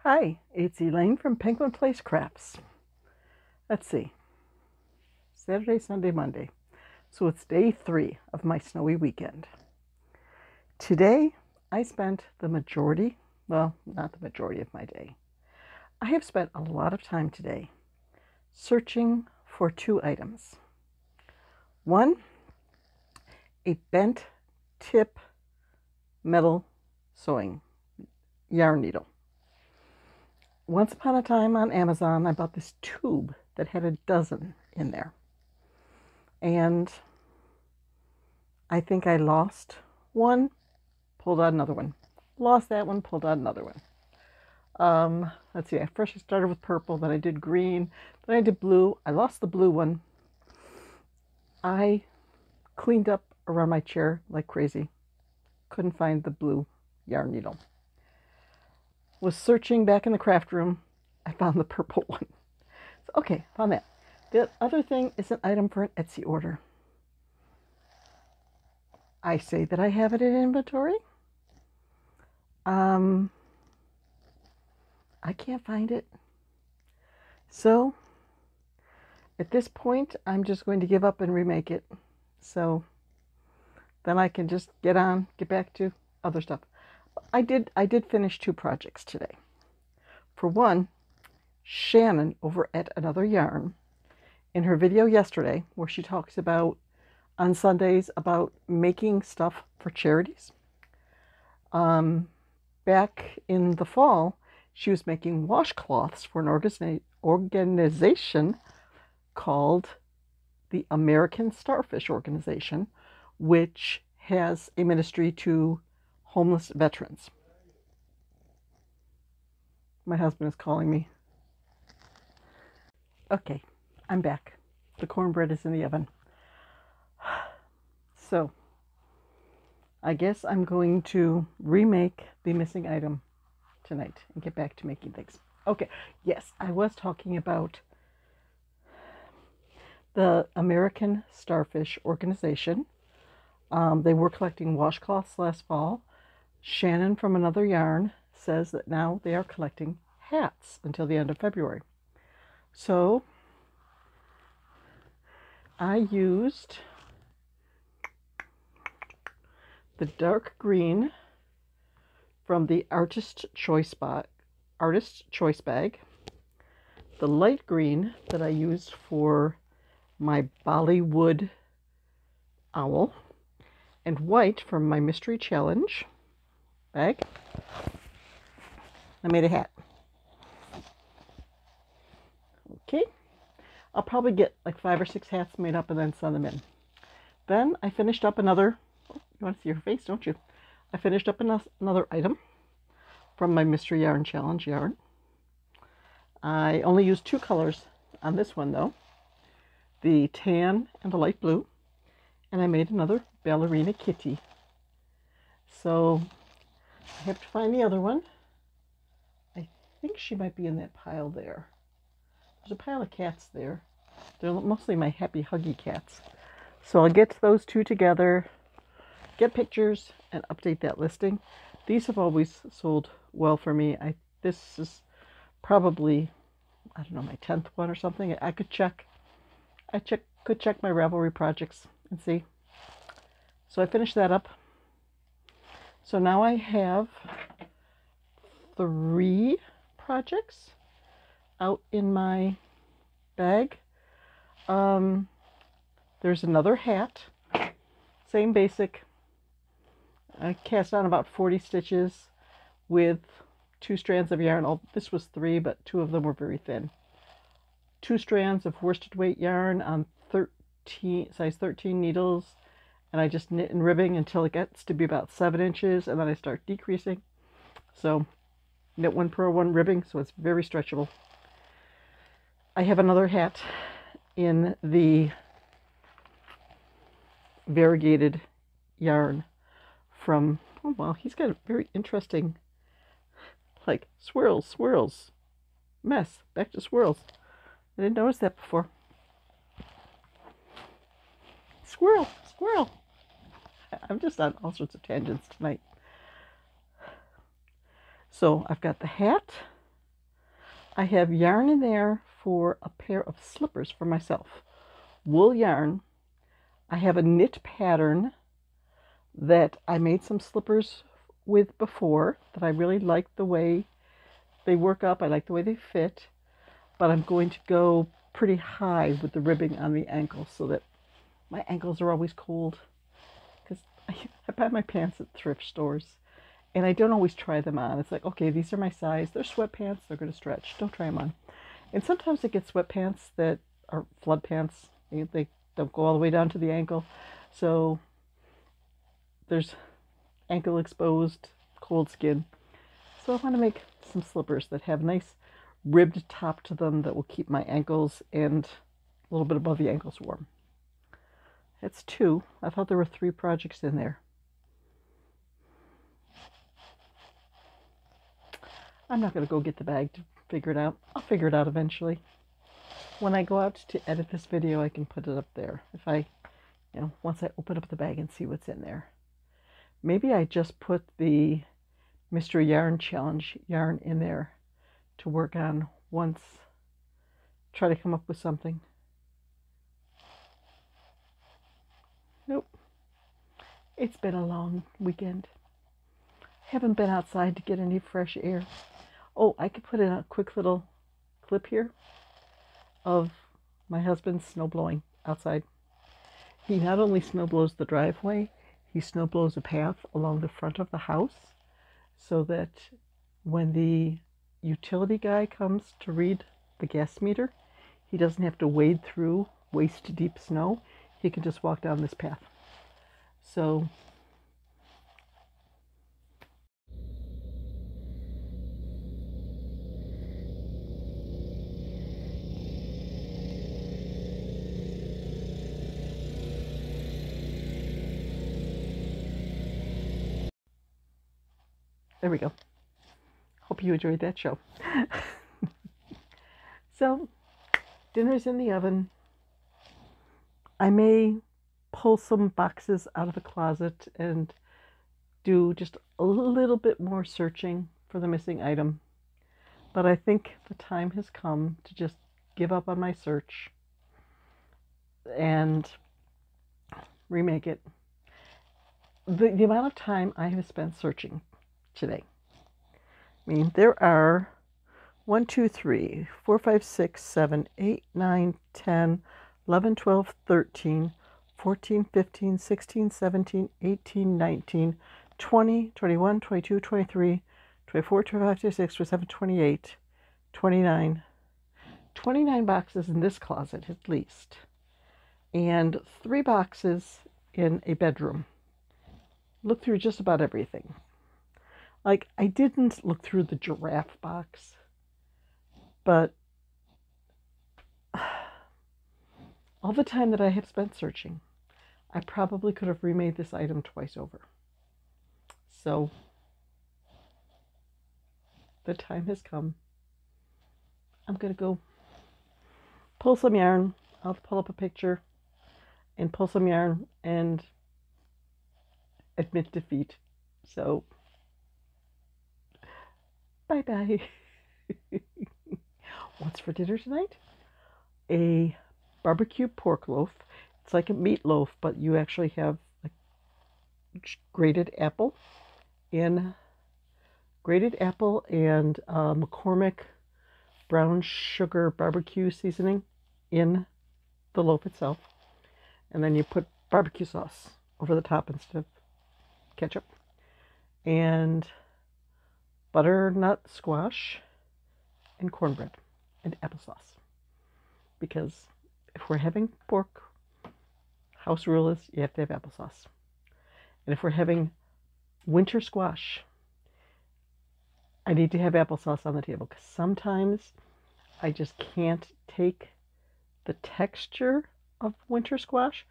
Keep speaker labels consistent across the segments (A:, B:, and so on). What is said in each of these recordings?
A: Hi, it's Elaine from Penguin Place Crafts. Let's see, Saturday, Sunday, Monday. So it's day 3 of my snowy weekend. Today, I spent the majority, well, not the majority of my day. I have spent a lot of time today searching for 2 items. One, a bent tip metal sewing yarn needle. Once upon a time on Amazon, I bought this tube that had a dozen in there. And I think I lost one, pulled out another one. Lost that one, pulled out another one. Let's see, first I started with purple, then I did green, then I did blue. I lost the blue one. I cleaned up around my chair like crazy. Couldn't find the blue yarn needle. Was searching back in the craft room. I found the purple one. So, okay, found that. The other thing is an item for an Etsy order. I say that I have it in inventory. I can't find it. So at this point, I'm just going to give up and remake it. So then I can just get back to other stuff. I did finish 2 projects today. For one, Shannon over at Another Yarn, in her video yesterday, where she talks about on Sundays about making stuff for charities. Back in the fall, she was making washcloths for an organization called the American Starfish Organization, which has a ministry to homeless veterans. My husband is calling me. Okay, I'm back. The cornbread is in the oven. So, I guess I'm going to remake the missing item tonight and get back to making things. Okay, yes, I was talking about the American Starfish Organization. They were collecting washcloths last fall. Shannon from Another Yarn says that now they are collecting hats until the end of February. So I used the dark green from the Artist Choice bag, the light green that I used for my Bollywood owl, and white from my Mystery Challenge bag. I made a hat. Okay, I'll probably get like 5 or 6 hats made up and then send them in. Then I finished up another, you want to see her face, don't you? I finished up another item from my Mystery Yarn Challenge yarn. I only used 2 colors on this one though, the tan and the light blue, and I made another ballerina kitty. So I have to find the other one. I think she might be in that pile there. There's a pile of cats there. They're mostly my happy huggy cats. So I'll get those 2 together, get pictures, and update that listing. These have always sold well for me. This is probably, I don't know, my 10th one or something. I could check. Could check my Ravelry projects and see. So I finished that up. So now I have 3 projects out in my bag. There's another hat, same basic. I cast on about 40 stitches with 2 strands of yarn. This was 3, but 2 of them were very thin. 2 strands of worsted weight yarn on size 13 needles, and I just knit and ribbing until it gets to be about 7 inches, and then I start decreasing. So knit 1 purl 1 ribbing, so it's very stretchable. I have another hat in the variegated yarn from, oh wow, he's got a very interesting, like, swirls, mess, back to swirls. I didn't notice that before. Squirrel. I'm just on all sorts of tangents tonight. So I've got the hat, I have yarn in there for a pair of slippers for myself. Wool yarn. I have a knit pattern that I made some slippers with before that I really like the way they work up. I like the way they fit, but I'm going to go pretty high with the ribbing on the ankles so that my ankles are always cold, because I buy my pants at thrift stores and I don't always try them on. It's like, okay, these are my size. They're sweatpants. They're going to stretch. Don't try them on. And sometimes I get sweatpants that are flood pants. They don't go all the way down to the ankle. So there's ankle exposed, cold skin. So I want to make some slippers that have a nice ribbed top to them that will keep my ankles and a little bit above the ankles warm. That's 2. I thought there were 3 projects in there. I'm not going to go get the bag to figure it out. I'll figure it out eventually. When I go out to edit this video, I can put it up there. If I, once I open up the bag and see what's in there. Maybe I just put the Mystery Yarn Challenge yarn in there to work on once, try to come up with something. Nope. It's been a long weekend. Haven't been outside to get any fresh air. Oh, I could put in a quick little clip here of my husband's snow blowing outside. He not only snow blows the driveway, he snow blows a path along the front of the house so that when the utility guy comes to read the gas meter, he doesn't have to wade through waist deep snow. He can just walk down this path. So there we go. Hope you enjoyed that show. So, dinner's in the oven. I may pull some boxes out of the closet and do just a little bit more searching for the missing item. But I think the time has come to just give up on my search and remake it. The amount of time I have spent searching today. I mean, there are 1, 2, 3, 4, 5, 6, 7, 8, 9, 10, 11, 12, 13, 14, 15, 16, 17, 18, 19, 20, 21, 22, 23, 24, 25, 26, 27, 28, 29. 29 boxes in this closet at least. And 3 boxes in a bedroom. Look through just about everything. Like, I didn't look through the giraffe box, but all the time that I have spent searching, I probably could have remade this item twice over. So the time has come. I'm going to go pull some yarn. I'll pull up a picture and pull some yarn and admit defeat. So bye-bye. What's for dinner tonight? A barbecue pork loaf. It's like a meatloaf, but you actually have a grated apple and McCormick brown sugar barbecue seasoning in the loaf itself. And then you put barbecue sauce over the top instead of ketchup. And butternut squash and cornbread and applesauce. Because if we're having pork, house rule is you have to have applesauce. And if we're having winter squash, I need to have applesauce on the table, because sometimes I just can't take the texture of winter squash.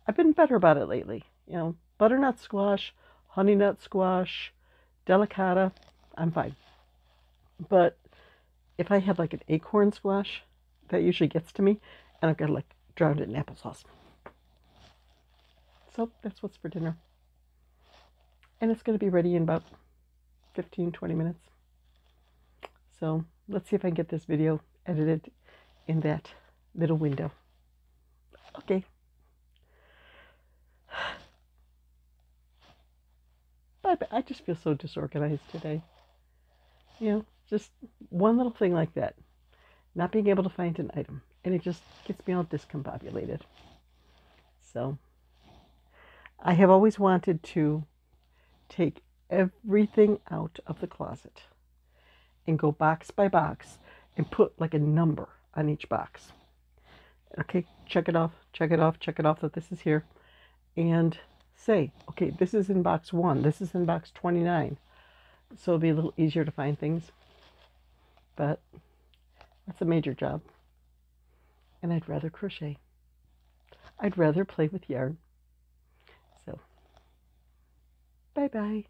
A: I've been better about it lately. Butternut squash, honey nut squash, delicata, I'm fine. But if I have like an acorn squash, that usually gets to me, and I've got to drown it in applesauce. So that's what's for dinner. And it's going to be ready in about 15-20 minutes. So let's see if I can get this video edited in that little window. Okay. But I just feel so disorganized today. You know, just one little thing like that. Not being able to find an item. And it just gets me all discombobulated. So I have always wanted to take everything out of the closet and go box by box and put like a number on each box. Okay, check it off, check it off, check it off that this is here. And say, okay, this is in box 1, this is in box 29. So it'll be a little easier to find things. But that's a major job. And I'd rather crochet. I'd rather play with yarn. So, bye-bye.